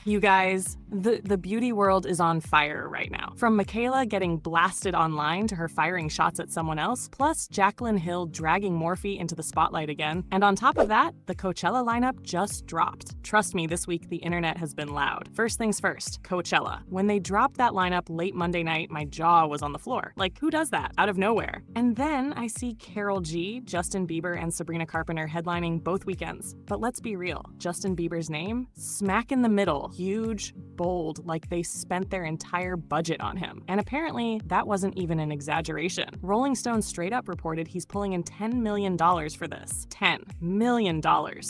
You guys, the beauty world is on fire right now. From Michaela getting blasted online to her firing shots at someone else, plus Jacqueline Hill dragging Morphe into the spotlight again. And on top of that, the Coachella lineup just dropped. Trust me, this week the internet has been loud. First things first, Coachella. When they dropped that lineup late Monday night, my jaw was on the floor. Like, who does that? Out of nowhere. And then I see Karol G, Justin Bieber, and Sabrina Carpenter headlining both weekends. But let's be real, Justin Bieber's name? Smack in the middle. Huge, bold, like they spent their entire budget on him. And apparently, that wasn't even an exaggeration. Rolling Stone straight up reported he's pulling in $10 million for this. $10 million,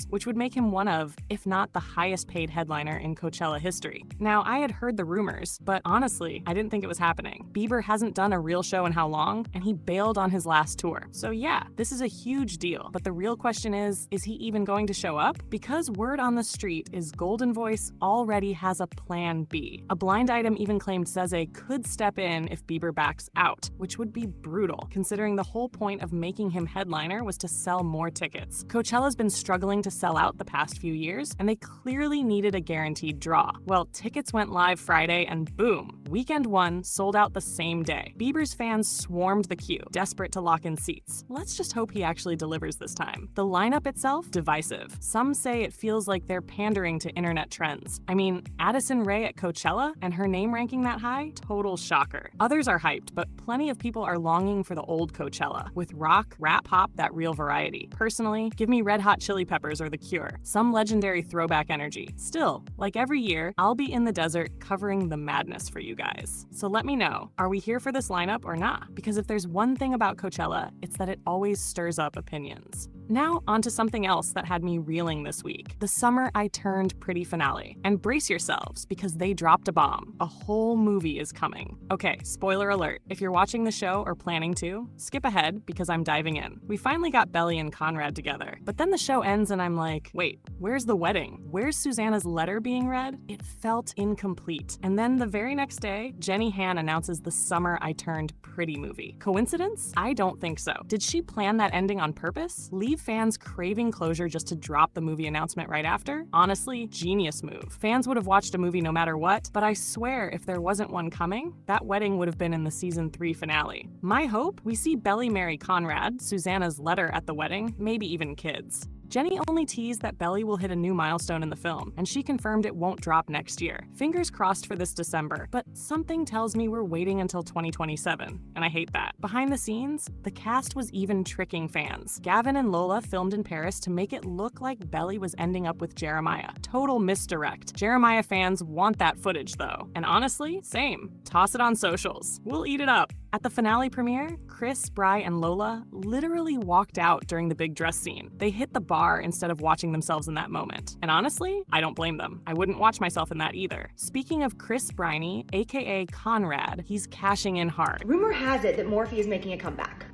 which would make him one of, if not the highest paid headliner in Coachella history. Now, I had heard the rumors, but honestly, I didn't think it was happening. Bieber hasn't done a real show in how long, and he bailed on his last tour. So yeah, this is a huge deal. But the real question is he even going to show up? Because word on the street is Golden Voice already has a plan B. A blind item even claimed Zeze could step in if Bieber backs out, which would be brutal, considering the whole point of making him headliner was to sell more tickets. Coachella's been struggling to sell out the past few years, and they clearly needed a guaranteed draw. Well, tickets went live Friday, and boom, weekend one sold out the same day. Bieber's fans swarmed the queue, desperate to lock in seats. Let's just hope he actually delivers this time. The lineup itself, divisive. Some say it feels like they're pandering to internet trends. I mean, Addison Rae at Coachella and her name ranking that high? Total shocker. Others are hyped, but plenty of people are longing for the old Coachella, with rock, rap, pop, that real variety. Personally, give me Red Hot Chili Peppers or The Cure. Some legendary throwback energy. Still, like every year, I'll be in the desert covering the madness for you guys. So let me know, are we here for this lineup or not? Because if there's one thing about Coachella, it's that it always stirs up opinions. Now, onto something else that had me reeling this week. The Summer I Turned Pretty finale. And brace yourselves, because they dropped a bomb. A whole movie is coming. Okay, spoiler alert. If you're watching the show or planning to, skip ahead because I'm diving in. We finally got Belly and Conrad together. But then the show ends and I'm like, wait, where's the wedding? Where's Susanna's letter being read? It felt incomplete. And then the very next day, Jenny Han announces the Summer I Turned Pretty movie. Coincidence? I don't think so. Did she plan that ending on purpose? Leave fans craving closure just to drop the movie announcement right after? Honestly, genius move. Fans would have watched a movie no matter what, but I swear if there wasn't one coming, that wedding would have been in the season 3 finale. My hope? We see Belly marry Conrad, Susanna's letter at the wedding, maybe even kids. Jenny only teased that Belly will hit a new milestone in the film, and she confirmed it won't drop next year. Fingers crossed for this December, but something tells me we're waiting until 2027, and I hate that. Behind the scenes, the cast was even tricking fans. Gavin and Lola filmed in Paris to make it look like Belly was ending up with Jeremiah. Total misdirect. Jeremiah fans want that footage though, and honestly, same. Toss it on socials. We'll eat it up. At the finale premiere, Chris, Bry, and Lola literally walked out during the big dress scene. They hit the bar instead of watching themselves in that moment. And honestly, I don't blame them. I wouldn't watch myself in that either. Speaking of Chris Briney, aka Conrad, he's cashing in hard. Rumor has it that Morphe is making a comeback.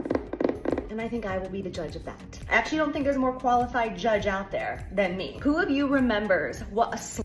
And I think I will be the judge of that. I actually don't think there's a more qualified judge out there than me. Who of you remembers what a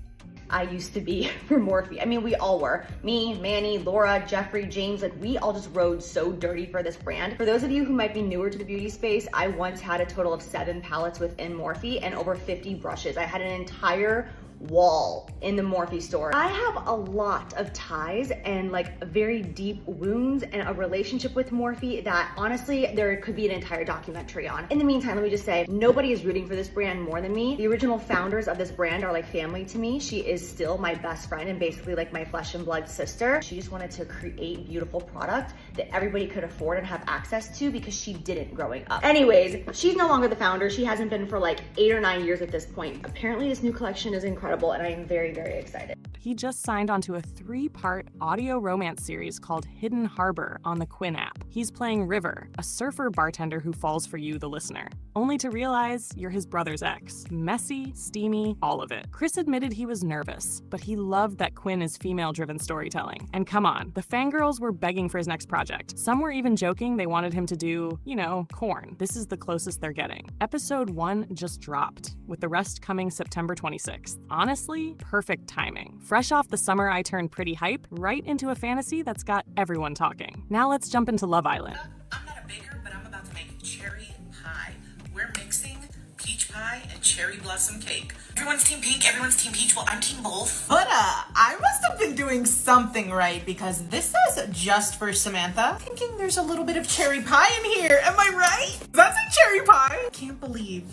I used to be for Morphe? I mean, we all were. Me, Manny, Laura, Jeffrey, James, like we all just rode so dirty for this brand. For those of you who might be newer to the beauty space, I once had a total of 7 palettes within Morphe and over 50 brushes. I had an entire wall in the Morphe store. I have a lot of ties and like very deep wounds and a relationship with Morphe that honestly there could be an entire documentary on. In the meantime, let me just say, nobody is rooting for this brand more than me. The original founders of this brand are like family to me. She is still my best friend and basically like my flesh and blood sister. She just wanted to create beautiful product that everybody could afford and have access to because she didn't growing up. Anyways, she's no longer the founder. She hasn't been for like 8 or 9 years at this point. Apparently this new collection is incredible and I am very, very excited. He just signed onto a 3-part audio romance series called Hidden Harbor on the Quinn app. He's playing River, a surfer bartender who falls for you, the listener, only to realize you're his brother's ex. Messy, steamy, all of it. Chris admitted he was nervous, but he loved that Quinn is female-driven storytelling. And come on, the fangirls were begging for his next project. Some were even joking they wanted him to do, you know, Korn. This is the closest they're getting. Episode 1 just dropped, with the rest coming September 26th. Honestly, perfect timing. Fresh off the Summer I Turned Pretty hype, right into a fantasy that's got everyone talking. Now let's jump into Love Island. I'm not a baker, but I'm about to make cherry pie. We're mixing peach pie and cherry blossom cake. Everyone's team pink, everyone's team peach. Well, I'm team both. But I must have been doing something right because this says just for Samantha. Thinking there's a little bit of cherry pie in here. Am I right? That's a cherry pie. Can't believe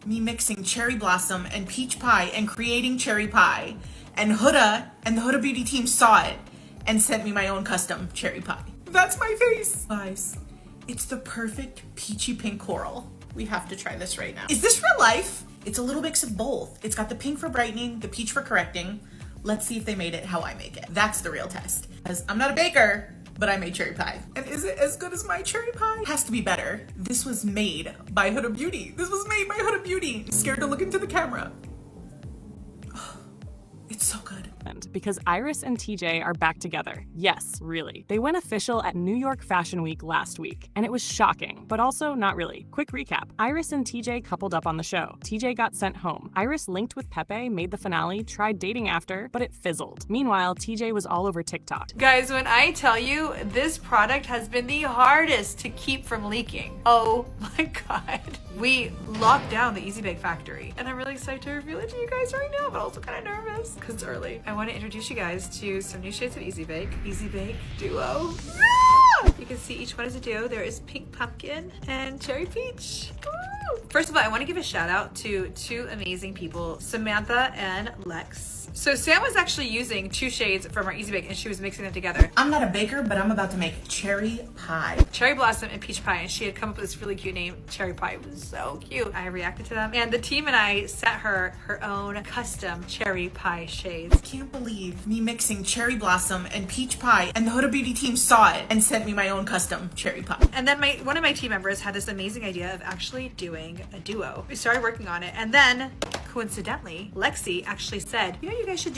me mixing cherry blossom and peach pie and creating cherry pie. And Huda and the Huda Beauty team saw it and sent me my own custom cherry pie. That's my face. Guys, it's the perfect peachy pink coral. We have to try this right now. Is this real life? It's a little mix of both. It's got the pink for brightening, the peach for correcting. Let's see if they made it how I make it. That's the real test. Because I'm not a baker, but I made cherry pie. And is it as good as my cherry pie? It has to be better. This was made by Huda Beauty. This was made by Huda Beauty. I'm scared to look into the camera. It's so good. Because Iris and TJ are back together. Yes, really. They went official at New York Fashion Week last week, and it was shocking, but also not really. Quick recap. Iris and TJ coupled up on the show. TJ got sent home. Iris linked with Pepe, made the finale, tried dating after, but it fizzled. Meanwhile, TJ was all over TikTok. Guys, when I tell you, this product has been the hardest to keep from leaking. Oh my God. We locked down the Easy Bake Factory, and I'm really excited to reveal it to you guys right now, but also kind of nervous because it's early. I want to introduce you guys to some new shades of Easy Bake. Easy Bake Duo. You can see each one is a duo. There is Pink Pumpkin and Cherry Peach. Woo! First of all, I want to give a shout out to two amazing people, Samantha and Lex. So Sam was actually using two shades from our Easy Bake and she was mixing them together. I'm not a baker, but I'm about to make cherry pie. Cherry Blossom and Peach Pie, and she had come up with this really cute name, Cherry Pie. It was so cute. I reacted to them, and the team and I sent her her own custom cherry pie shades. Can't believe me mixing cherry blossom and peach pie, and the Huda Beauty team saw it and sent me my own custom cherry pie. And then one of my team members had this amazing idea of actually doing a duo. We started working on it, and then coincidentally, Lexi actually said, you know, you guys should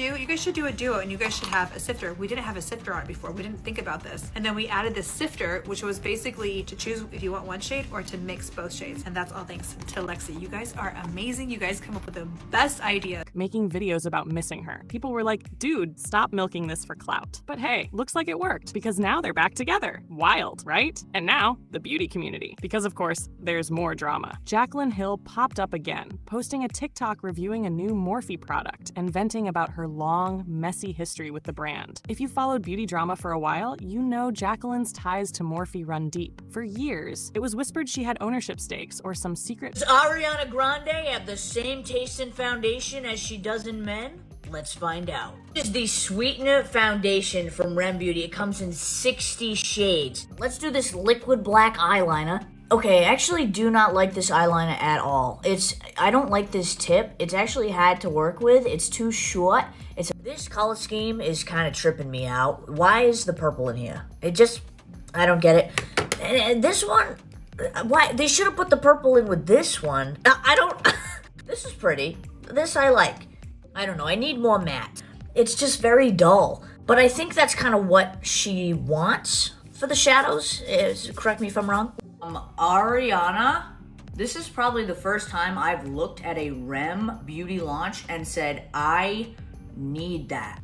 do a duo, and you guys should have a sifter. We didn't have a sifter on it before. We didn't think about this. And then we added this sifter, which was basically to choose if you want one shade or to mix both shades. And that's all thanks to Lexi. You guys are amazing. You guys come up with the best idea. Making videos about missing her. People were like, dude, stop milking this for clout. But hey, looks like it worked because now they're back together. Wild, right? And now, the beauty community. Because of course, there's more drama. Jacqueline Hill popped up again, posting a TikTok reviewing a new Morphe product and venting about her long, messy history with the brand. If you followed beauty drama for a while, you know Jacqueline's ties to Morphe run deep. For years, it was whispered she had ownership stakes or some secret. Does Ariana Grande have the same taste in foundation as she does in men? Let's find out. This is the Sweetener Foundation from Rem Beauty. It comes in 60 shades. Let's do this liquid black eyeliner. Okay, I actually do not like this eyeliner at all. I don't like this tip. It's actually hard to work with. It's too short. This color scheme is kind of tripping me out. Why is the purple in here? I don't get it. And this one, why? They should have put the purple in with this one. This is pretty. This I like. I don't know, I need more matte. It's just very dull. But I think that's kind of what she wants for the shadows. Correct me if I'm wrong. Ariana, this is probably the first time I've looked at a Rem Beauty launch and said, I need that.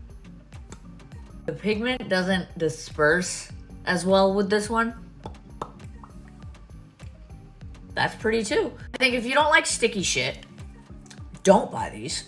The pigment doesn't disperse as well with this one. That's pretty too. I think if you don't like sticky shit, don't buy these.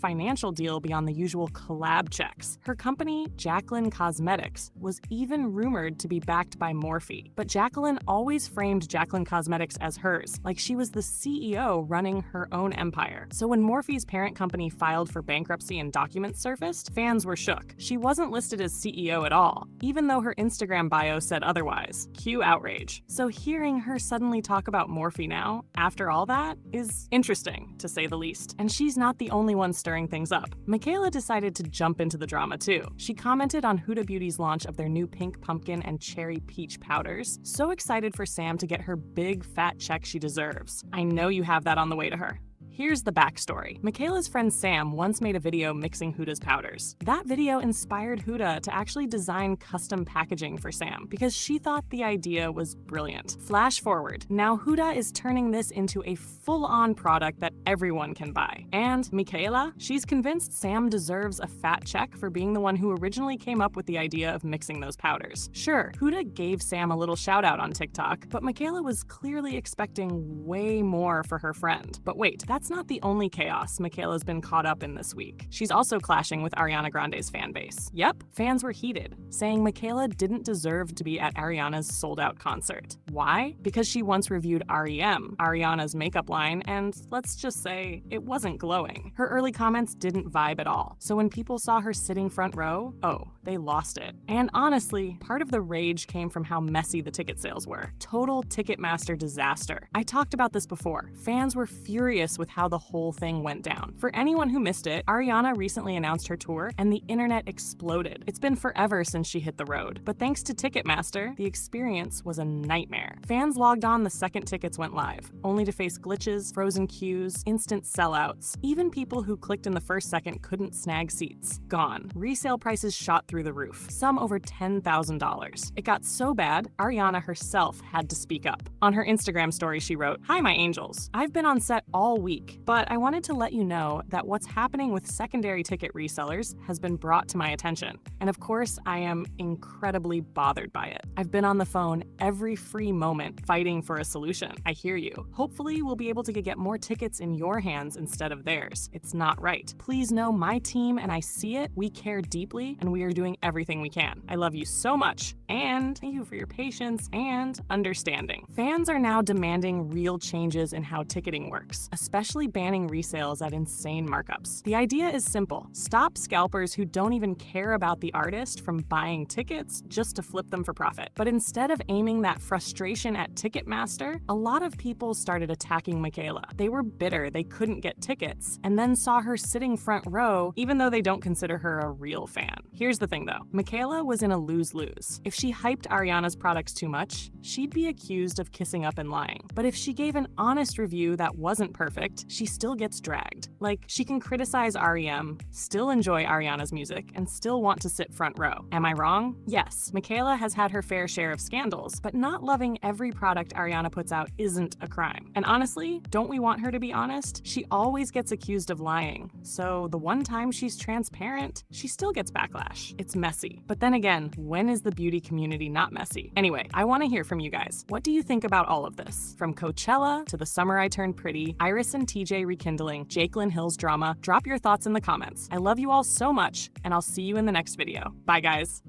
Financial deal beyond the usual collab checks. Her company, Jaclyn Cosmetics, was even rumored to be backed by Morphe. But Jacqueline always framed Jaclyn Cosmetics as hers, like she was the CEO running her own empire. So when Morphe's parent company filed for bankruptcy and documents surfaced, fans were shook. She wasn't listed as CEO at all, even though her Instagram bio said otherwise. Cue outrage. So hearing her suddenly talk about Morphe now, after all that, is interesting, to say the least. And she's not the only one stirring things up. Michaela decided to jump into the drama too. She commented on Huda Beauty's launch of their new Pink Pumpkin and Cherry Peach powders. So excited for Sam to get her big fat check she deserves. I know you have that on the way to her. Here's the backstory. Michaela's friend Sam once made a video mixing Huda's powders. That video inspired Huda to actually design custom packaging for Sam because she thought the idea was brilliant. Flash forward. Now Huda is turning this into a full-on product that everyone can buy. And Michaela? She's convinced Sam deserves a fat check for being the one who originally came up with the idea of mixing those powders. Sure, Huda gave Sam a little shout out on TikTok, but Michaela was clearly expecting way more for her friend. But wait, that's not the only chaos Michaela's been caught up in this week. She's also clashing with Ariana Grande's fan base. Yep, fans were heated, saying Michaela didn't deserve to be at Ariana's sold-out concert. Why? Because she once reviewed REM, Ariana's makeup line, and let's just say, it wasn't glowing. Her early comments didn't vibe at all, so when people saw her sitting front row, oh, they lost it. And honestly, part of the rage came from how messy the ticket sales were. Total Ticketmaster disaster. I talked about this before. Fans were furious with how the whole thing went down. For anyone who missed it, Ariana recently announced her tour, and the internet exploded. It's been forever since she hit the road, but thanks to Ticketmaster, the experience was a nightmare. Fans logged on the second tickets went live, only to face glitches, frozen queues, instant sellouts. Even people who clicked in the first second couldn't snag seats. Gone. Resale prices shot through the roof, some over $10,000. It got so bad, Ariana herself had to speak up. On her Instagram story, she wrote, "Hi, my angels. I've been on set all week, but I wanted to let you know that what's happening with secondary ticket resellers has been brought to my attention. And of course, I am incredibly bothered by it. I've been on the phone every free moment fighting for a solution. I hear you. Hopefully, we'll be able to get more tickets in your hands instead of theirs. It's not right. Please know my team and I see it. We care deeply and we are doing everything we can. I love you so much and thank you for your patience and understanding." Fans are now demanding real changes in how ticketing works, especially banning resales at insane markups. The idea is simple. Stop scalpers who don't even care about the artist from buying tickets just to flip them for profit. But instead of aiming that frustration at Ticketmaster, a lot of people started attacking Michaela. They were bitter they couldn't get tickets, and then saw her sitting front row even though they don't consider her a real fan. Here's the thing though, Michaela was in a lose-lose. If she hyped Ariana's products too much, she'd be accused of kissing up and lying. But if she gave an honest review that wasn't perfect, she still gets dragged. Like, she can criticize REM, still enjoy Ariana's music, and still want to sit front row. Am I wrong? Yes, Michaela has had her fair share of scandals, but not loving every product Ariana puts out isn't a crime. And honestly, don't we want her to be honest? She always gets accused of lying, so the one time she's transparent, she still gets backlash. It's messy. But then again, when is the beauty community not messy? Anyway, I want to hear from you guys. What do you think about all of this? From Coachella to the summer I turned pretty, Iris and TJ rekindling, Jacqueline Hill's drama, drop your thoughts in the comments. I love you all so much, and I'll see you in the next video. Bye guys.